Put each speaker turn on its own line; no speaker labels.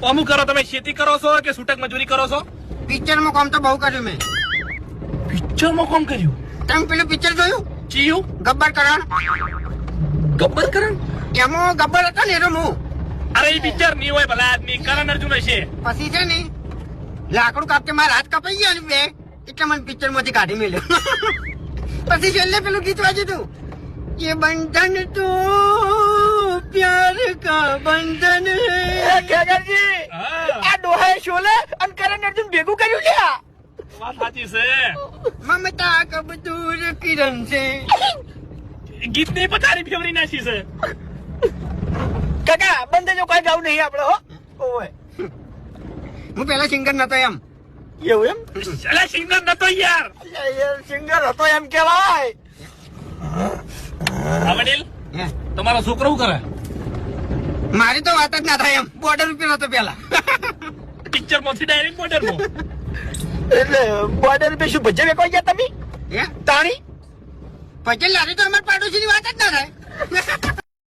અમુક કરો તમે ખેતી કરો છો કે છૂટક મજૂરી કરો છો?
પિક્ચરમાં કામ તો બહુ કર્યું મેં.
પિક્ચરમાં કામ કર્યું?
તમે પેલું પિક્ચર જોયું?
ચિયું?
ગબ્બર કરણ.
ગબ્બર કરણ?
એમાં ગબ્બર હતો ને એનો હું.
અરે એ પિક્ચર નહીં હોય ભલા આદમી, કરણ અર્જુન હશે.
પછી છે ને લાકડું કાપતે મારા હાથ કપાઈ ગયા ને બે, એટલે મને પિક્ચર માંથી કાઢી મેલ્યો. પછી છેલ્લે પેલું ગીત વાંચ્યું હતું, ये बंधन तो प्यार का बंधन है. ખેગરજી, આ ડોહાએ શોલે અને કરણ અર્જુન ભેગું કર્યું લ્યા.
વાત સાચી છે.
મમતા કબ દૂર કિરણ છે.
ગીત ની પથારી ફેવરી નાખી છે.
કાકા બંધ જો કોઈ ગાવું નહીં આપડે હો. ઓય હું પેલા સિંગર નતો એમ. એવું એમ?
અલા સિંગર નતો યાર.
સિંગર હતો એમ કેવાય.
વડીલ તમારો છોકરો શું કરે?
મારી તો વાત જ ના થાય એમ. બોર્ડર ઉપર હતો પેલા.
પિક્ચર માંથી ડાયરેક્ટ બોર્ડર માં.
એટલે બોર્ડર ઉપર શું ભજ્જે વેકવાઈ ગયા તમે? તાણી પછી લારી તો અમાર પાડોશી ની વાત જ ના થાય.